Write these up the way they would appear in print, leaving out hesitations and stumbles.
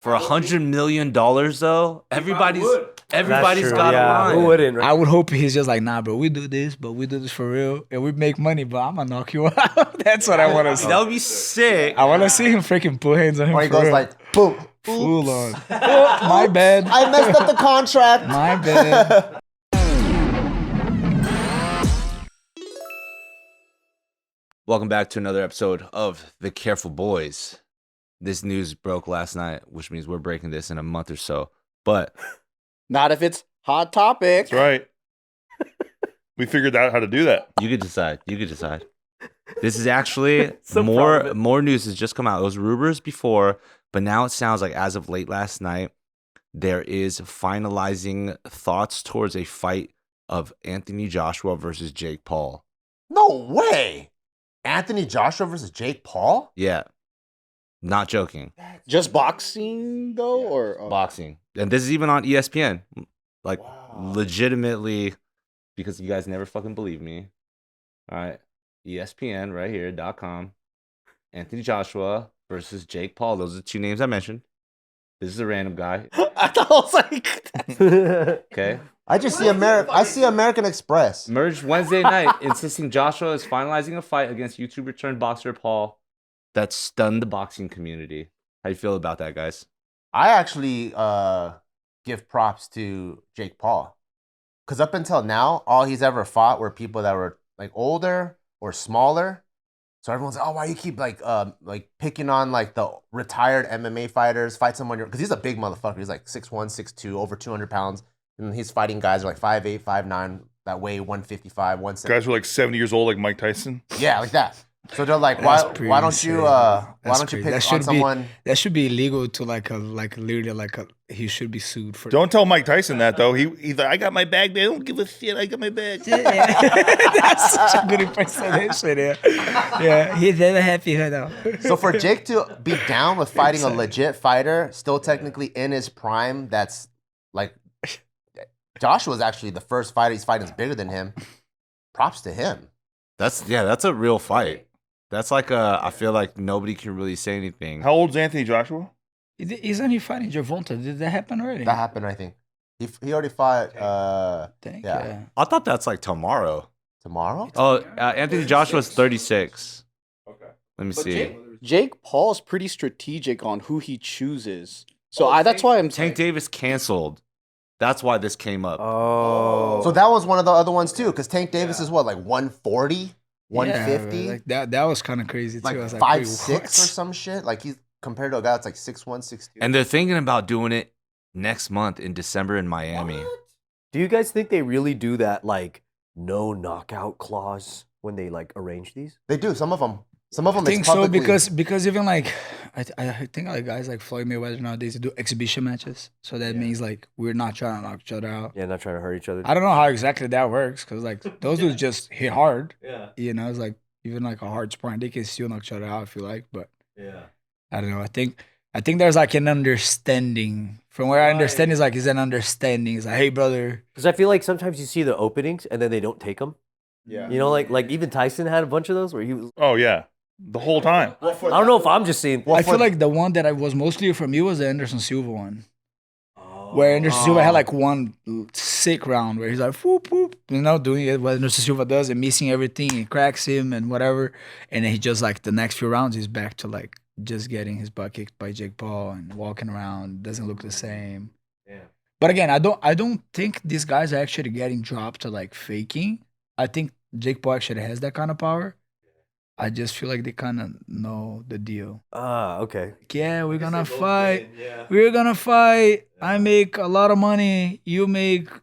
For $100 million, though, everybody's got a line. Who wouldn't? Right? I would hope he's just like, nah, bro, we do this, but we do this for real, and we make money, but I'm gonna knock you out. That's what I want to see. That would be sick. I want to see him freaking put hands on him. Or he for goes real. like, boom. Full on. Oh, my bad. I messed up the contract. My bad. Welcome back to another episode of The Careful Boys. This news broke last night, which means we're breaking this in a month or so. But not if it's hot topic. That's right. We figured out how to do that. you could decide. This is actually more news has just come out. It was rumors before, but now it sounds like as of late last night, there is finalizing thoughts towards a fight of Anthony Joshua versus Jake Paul. No way. Anthony Joshua versus Jake Paul? Yeah. Not joking. Just boxing though, or Boxing. And this is even on ESPN. Like, legitimately, because you guys never fucking believe me. All right. ESPN right here, .com. Anthony Joshua versus Jake Paul. Those are the two names I mentioned. This is a random guy. I thought I was like, Okay. I just see American Express. Merged Wednesday night, insisting Joshua is finalizing a fight against YouTuber turned boxer Paul that stunned the boxing community. How you feel about that, guys? I actually give props to Jake Paul. Because up until now, all he's ever fought were people that were like older or smaller. So everyone's like, oh, why you keep like picking on like the retired MMA fighters, fight someone, because he's a big motherfucker. He's like 6'1", 6'2", over 200 pounds. And he's fighting guys who are like 5'8", 5'9", that weigh 155, 170. Guys were like 70 years old, like Mike Tyson. Yeah, like that. So they're like, why don't you pick on someone? That should be illegal to he should be sued for. Don't tell Mike Tyson that though. He's like, I got my bag, man. I don't give a shit. I got my bag. That's such a good impersonation. Yeah, he's never happy though. So for Jake to be down with fighting a legit fighter, still technically in his prime, that's like Joshua's actually the first fighter he's fighting is bigger than him. Props to him. That's a real fight. That's like I feel like nobody can really say anything. How old's Anthony Joshua? Isn't he fighting Gervonta? Did that happen already? That happened, I think. He already fought. Yeah. I thought that's like tomorrow. Tomorrow? Oh, Anthony Joshua's 36. Okay. Let me see. Jake Paul's pretty strategic on who he chooses. So that's why I'm Tank Davis canceled. That's why this came up. Oh. So that was one of the other ones too, because Tank Davis is what, like 140, 150? Yeah, like that was kind of crazy too. Like I was 5'6" what? or some shit? Like he's compared to a guy that's like 6'1", 6'2". And they're thinking about doing it next month in December in Miami. Do you guys think they really do that, like, no knockout clause when they, like, arrange these? They do, some of them. Some of them I think it's so publicly. because even like I think like guys like Floyd Mayweather nowadays do exhibition matches, so that means like we're not trying to knock each other out. Yeah, not trying to hurt each other. I don't know how exactly that works because like those dudes just hit hard. Yeah. You know, it's like even like a hard sparring, they can still knock each other out. I feel like, but Yeah. I don't know. I think there's like an understanding. From where I understand, it's like it's an understanding. It's like, hey, brother. Because I feel like sometimes you see the openings and then they don't take them. Yeah. You know, like even Tyson had a bunch of those where he was. Oh yeah, the whole time. I don't know if I'm just seeing. I feel like the one that I was mostly from you was the Anderson Silva one. Where Anderson Silva had like one sick round where he's like, whoop, whoop, you know, doing it what Anderson Silva does and missing everything and cracks him and whatever. And then he just like the next few rounds, he's back to like just getting his butt kicked by Jake Paul and walking around. Doesn't look the same. Yeah. But again, I don't think these guys are actually getting dropped to like faking. I think Jake Paul actually has that kind of power. I just feel like they kind of know the deal. Okay. Like, yeah, we're gonna fight. We're gonna fight. I make a lot of money. You make a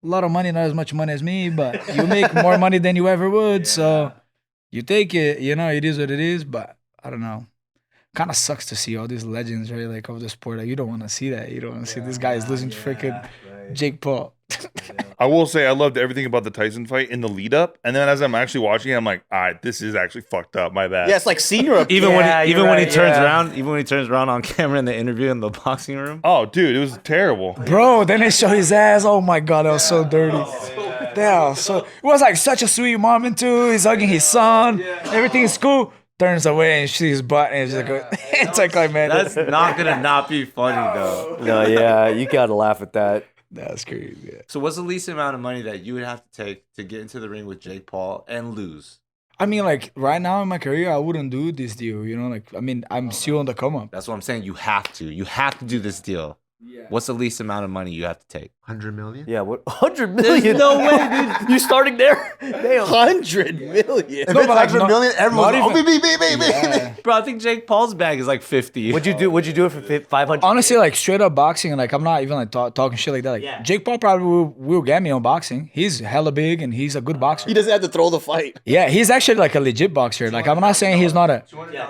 lot of money, not as much money as me, but you make more money than you ever would. So you take it. You know, it is what it is. But I don't know. Kind of sucks to see all these legends, right? Like of the sport. Like you don't want to see that. You don't want to see this guy is losing to freaking Jake Paul. I will say I loved everything about the Tyson fight in the lead up, and then as I'm actually watching it, I'm like, all right, this is actually fucked up. My bad. Yeah, it's like senior. Even when he turns around on camera in the interview in the boxing room. Oh, dude, it was terrible. Bro, then they show his ass. Oh my god, that was so dirty. That was so. It was like such a sweet moment too. He's hugging his son. Everything is cool. turns away and sees his butt, and it's it's like man, That's not gonna not be funny though. No, yeah, you gotta laugh at that. that's crazy. Yeah. So what's the least amount of money that you would have to take to get into the ring with Jake Paul and lose? I mean, like right now in my career, I wouldn't do this deal. You know, like I mean, I'm still on the come up. That's what I'm saying. You have to. You have to do this deal. What's the least amount of money you have to take? 100 million? Yeah, what 100 million? no way, dude. You starting there? Damn. 100 million. If No, it's but like, 100 million, everyone's not like, even- oh, me. Yeah. Bro, I think Jake Paul's bag is like 50. Would you do it for 500? Honestly, like straight up boxing, like I'm not even like talking shit like that. Like Jake Paul probably will get me on boxing. He's hella big and he's a good boxer. He doesn't have to throw the fight. Yeah, he's actually like a legit boxer. Like I'm not saying he's not a.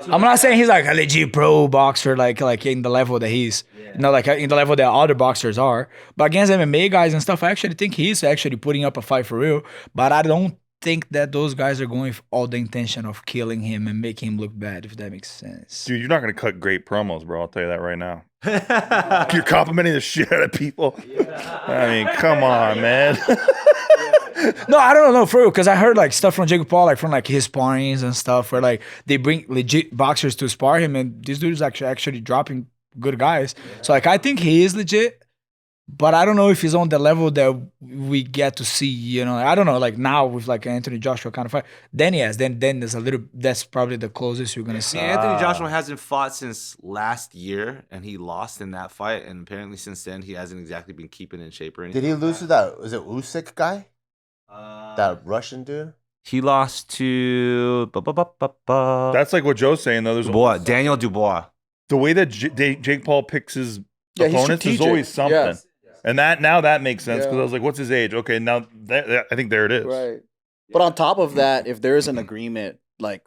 I'm not saying he's like a legit pro boxer, like in the level that he's, you know, like in the level that other boxers are. But against MMA guys and stuff, I actually think he's actually putting up a fight for real. But I don't think that those guys are going with all the intention of killing him and making him look bad, if that makes sense. Dude, you're not gonna cut great promos, bro. I'll tell you that right now. You're complimenting the shit out of people. I mean, come on, man. No, I don't know for real, because I heard like stuff from Jake Paul, like from like his sparrings and stuff, where like they bring legit boxers to spar him, and this dude is actually dropping good guys. So like I think he is legit, but I don't know if he's on the level that we get to see. You know, I don't know. Like now with like Anthony Joshua kind of fight, then yes, then there's a little. That's probably the closest you're gonna see. See, Anthony Joshua hasn't fought since last year, and he lost in that fight. And apparently, since then, he hasn't exactly been keeping in shape or anything. Did he lose to that? Was it Usyk guy? That Russian dude? He lost to That's like what Joe's saying, though. There's Dubois, Daniel Dubois. the way that Jake Paul picks his Yeah, he's opponents, there's strategic. always something. Yeah. And that makes sense because Yeah. I was like, what's his age? Okay, now I think there it is. Right. But on top of that, if there is an agreement, like,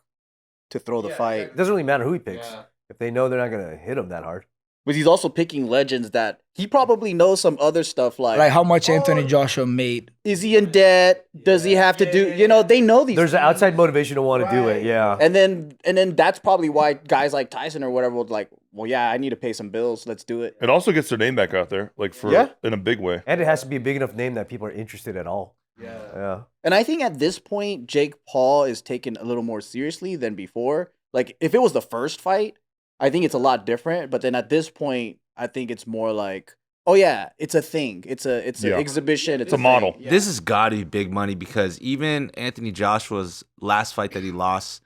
to throw the fight, It doesn't really matter who he picks if they know they're not gonna hit him that hard. but he's also picking legends that he probably knows some other stuff Like how much Anthony Joshua made. is he in debt? Does he have to do, you know, they know these There's an things. outside motivation to want to do it. Yeah. And then that's probably why guys like Tyson or whatever would like, well, yeah, I need to pay some bills. Let's do it. It also gets their name back out there, like Yeah. in a big way. And it has to be a big enough name that people are interested at all. Yeah. And I think at this point, Jake Paul is taken a little more seriously than before. Like, if it was the first fight, I think it's a lot different. But then at this point, I think it's more like, oh yeah, it's a thing. It's an exhibition. It's a model. thing. Yeah. This has got to be big money because even Anthony Joshua's last fight that he lost,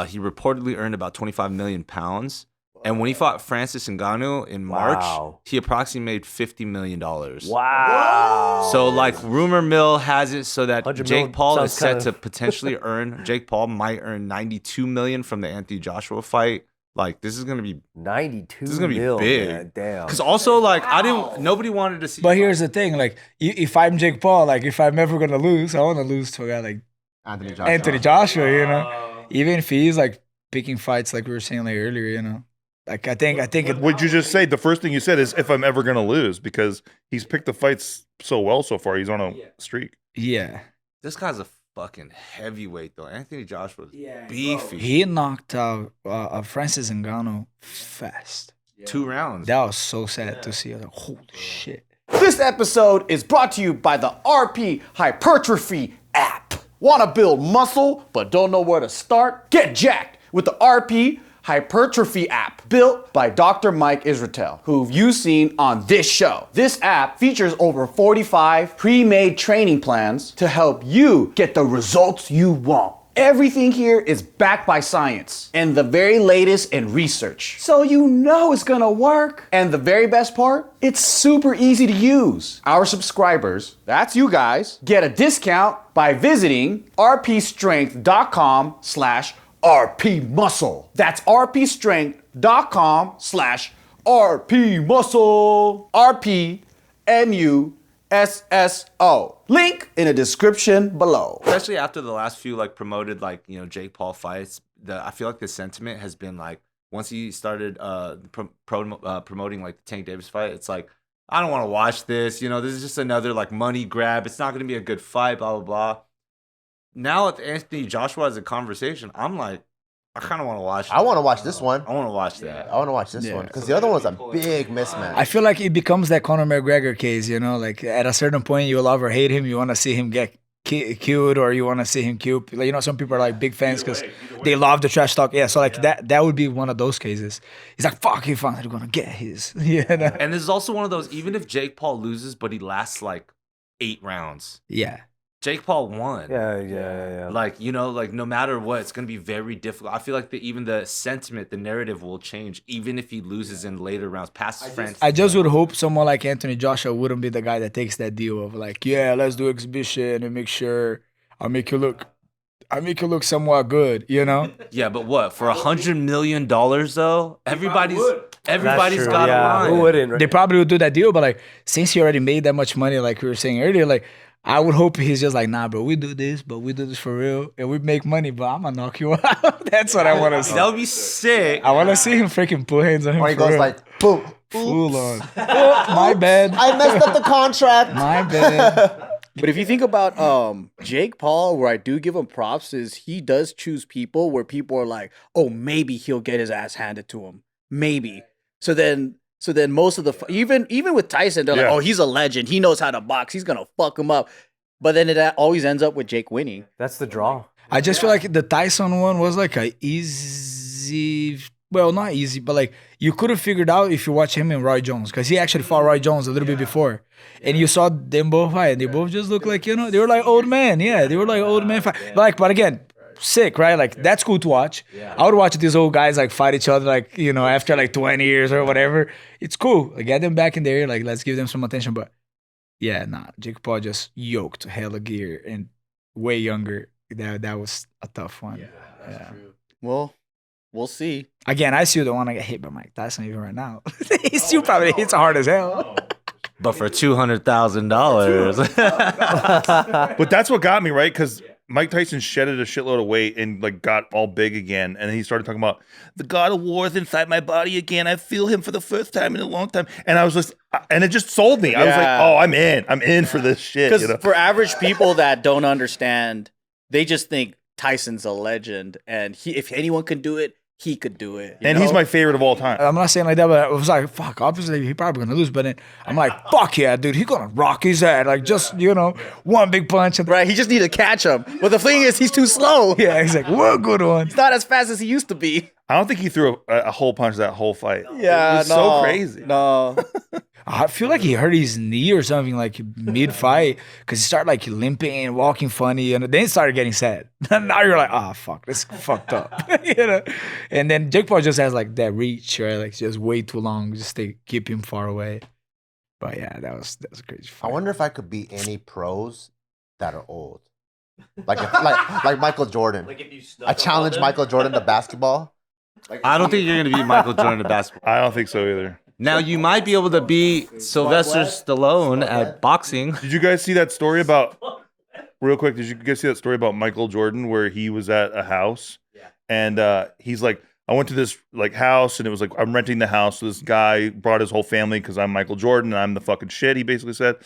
he reportedly earned about 25 million pounds. And when he fought Francis Ngannou in March, Wow. he approximately made $50 million. Wow. So, like, rumor mill has it so that 100 Jake million Paul is sounds set kind to of- potentially Jake Paul might earn 92 million from the Anthony Joshua fight. Like, this is going to be, 92 this is going to be mil, big. man. Damn. Because also, like, nobody wanted to see. But here's the thing, like if I'm Jake Paul, like if I'm ever gonna lose, I want to lose to a guy like Anthony Joshua. Anthony Joshua. You know, even if he's like picking fights, like we were saying like earlier. You know, like I think it, What'd you just say? The first thing you said is if I'm ever gonna lose, because he's picked the fights so well so far. He's on a streak. yeah. This guy's a fucking heavyweight, though. Anthony Joshua's beefy. He knocked out Francis Ngannou fast. 2 rounds. That was so sad to see. I was like, holy shit. This episode is brought to you by the RP Hypertrophy app. Want to build muscle but don't know where to start? Get jacked with the RP Hypertrophy app, built by Dr. Mike Israetel, who you've seen on this show. This app features over 45 pre-made training plans to help you get the results you want. Everything here is backed by science and the very latest in research. So you know it's gonna work. And the very best part, it's super easy to use. Our subscribers, that's you guys, get a discount by visiting rpstrength.com/rpmuscle. That's rpstrength.com/rpmuscle. RPMUSSO. Link in the description below. Especially after the last few like promoted Jake Paul fights, I feel like the sentiment has been like once he started promoting like the Tank Davis fight, it's like I don't want to watch this. You know, this is just another like money grab. It's not going to be a good fight. Blah blah blah. Now with Anthony Joshua as a conversation, I'm like, I kind of want to watch. I want to watch this one. I want to watch that. I want to watch this one because the other one was a big mismatch. I feel like it becomes that Conor McGregor case, you know, like at a certain point you love or hate him, you want to see him get killed or you want to see him killed. Like, you know, some people are like big fans because they love the trash talk. Yeah, so like that would be one of those cases. He's like, fuck, he finally gonna get his. Yeah. And this is also one of those, even if Jake Paul loses, but he lasts like 8 rounds. Yeah. Jake Paul won. Yeah. Like, you know, like no matter what, it's going to be very difficult. I feel like even the sentiment, the narrative will change, even if he loses in later rounds, past his friends. I just would hope someone like Anthony Joshua wouldn't be the guy that takes that deal of like, yeah, let's do exhibition and make sure I'll make you look somewhat good, you know? Yeah, but what, for $100 million though? Everybody's True, got a line. Who wouldn't? Right? They probably would do that deal, but like, since he already made that much money, like we were saying earlier, like, I would hope he's just like, nah, bro, we do this, but we do this for real, and we make money, but I'm gonna knock you out. That's what I want to see. That would be sick. I want to see him freaking put hands on him. Or he for goes real. like, boom. Full on. Oh, my bad. I messed up the contract. My bad. But if you think about Jake Paul, where I do give him props, is he does choose people where people are like, oh, maybe he'll get his ass handed to him. Maybe. So then most of the even with Tyson, they're like, oh, he's a legend. He knows how to box. He's gonna fuck him up. But then it always ends up with Jake winning. That's the draw. I just feel like the Tyson one was like a easy, well, not easy, but like you could have figured out if you watch him and Roy Jones, because he actually fought Roy Jones a little bit before. And you saw them both fight, and they both just look like, you know, they were like old men. Yeah, they were like old men fight. Like, but again, sick, right? Like, that's cool to watch. I would watch these old guys like fight each other, like, you know, after like 20 years or whatever. It's cool. Like, get them back in there. Like, let's give them some attention. But yeah, nah, Jake Paul just yoked hella gear and way younger. That was a tough one. Yeah. Well, we'll see. Again, I still don't want to get hit by Mike Tyson even right now. He still probably hits hard as hell. But for $200,000. But that's what got me, right? Because Mike Tyson shedded a shitload of weight and like got all big again, and he started talking about the God of War is inside my body again. I feel him for the first time in a long time, and I was just, and it just sold me. I was like, oh, I'm in for this shit. Because you know? for average people that don't understand, they just think Tyson's a legend, and if anyone can do it, he could do it. And he's my favorite of all time. I'm not saying like that, but I was like, fuck, obviously he probably gonna lose. But then I'm like, fuck yeah, dude, he gonna rock his head. Like, just, you know, one big punch. And Right, he just need to catch him. But the thing is, he's too slow. yeah, he's like, what good one. He's not as fast as he used to be. I don't think he threw a whole punch that whole fight. Yeah, it was so crazy. No. I feel like he hurt his knee or something like mid-fight because he started like limping and walking funny, and then he started getting sad. Now you're like, oh fuck, this fucked up, you know. And then Jake Paul just has like that reach, right? Like just way too long, just to keep him far away. But yeah, that was a crazy fight. I wonder if I could beat any pros that are old, like Michael Jordan. Like if you I challenge Michael Jordan to basketball. I don't think you're going to beat Michael Jordan to basketball. I don't think so either. Now, you might be able to beat Sylvester Stallone at boxing. Did you guys see that story about, real quick, did you guys see that story about Michael Jordan where he was at a house and he's like, I went to this like house and it was like, I'm renting the house. So this guy brought his whole family because I'm Michael Jordan and I'm the fucking shit, he basically said.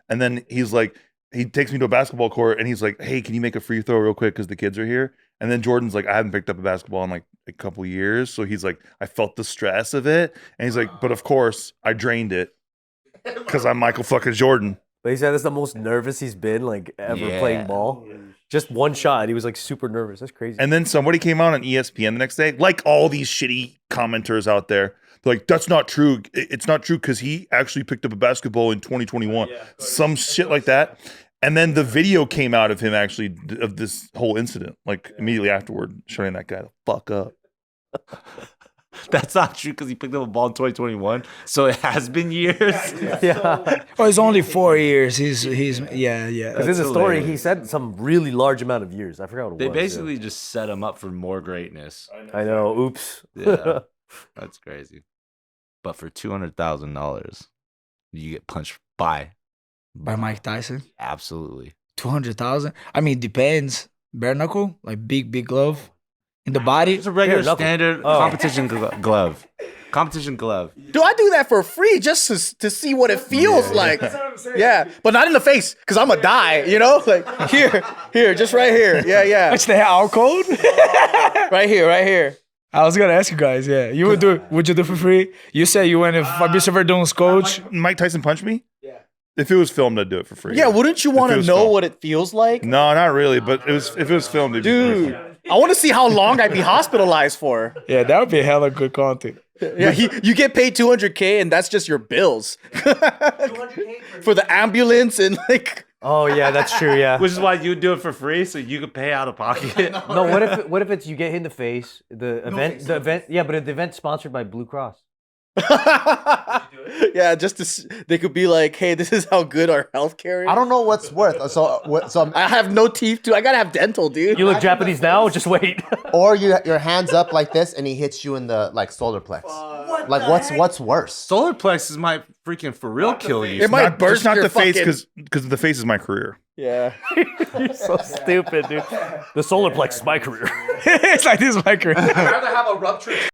And then he's like, he takes me to a basketball court and he's like, hey, can you make a free throw real quick because the kids are here? And then Jordan's like, I haven't picked up a basketball in like a couple years. So he's like, I felt the stress of it. And he's like, but of course, I drained it because I'm Michael fucking Jordan. But he said that's the most nervous he's been like ever Yeah. playing ball. Just one shot, he was like super nervous. That's crazy. And then somebody came out on ESPN the next day, like all these shitty commenters out there. They're like, that's not true. It's not true because he actually picked up a basketball in 2021. Some shit like that. And then the video came out of him actually of this whole incident, like immediately afterward, showing that guy the fuck up. That's not true because he picked up a ball in 2021. So it has been years. Yeah. Well, it's only 4 years. He's yeah. Because in the story, he said some really large amount of years. I forgot what it They was. basically just set him up for more greatness. I know. Oops. Yeah, that's crazy. But for $200,000, you get punched by. By Mike Tyson. Absolutely. 200,000. I mean, depends. Bare knuckle, like big glove in the body. It's a regular Bare knuckle. standard competition glove. Competition glove. Do I do that for free just to see what it feels like? Yeah, but not in the face because I'm going to die, you know? Like, here, just right here. Yeah. What's the hell code? Right here. I was gonna ask you guys. Yeah, you would do? Would you do for free? You said you went if Fabricio Verdon's coach. Mike Tyson punched me? Yeah. If it was filmed, I'd do it for free. Yeah, wouldn't you want If it to was know filmed. what it feels like? No, not really. But if it was filmed, it'd be for free. Dude, I want to see how long I'd be hospitalized for. Yeah, that would be hella good content. Yeah, you get paid $200K and that's just your bills. $200K for the ambulance and like. Oh yeah, that's true. Yeah. Which is why you do it for free, so you could pay out of pocket. No, what if it's you get hit in the face? The event, yeah, but the event's sponsored by Blue Cross. Yeah, they could be like, hey, this is how good our healthcare is. I don't know what's worth. So I have no teeth too. I gotta have dental, dude. You look Japanese now. Just wait. or your hands up like this, and he hits you in the like solar plex. What's worse? Solar plexus might freaking for real kill you. It might Just burst not your the face fucking- because the face is my career. Yeah. You're so stupid, dude. The solar plex is my career. It's like this is my career. I'd rather have a ruptured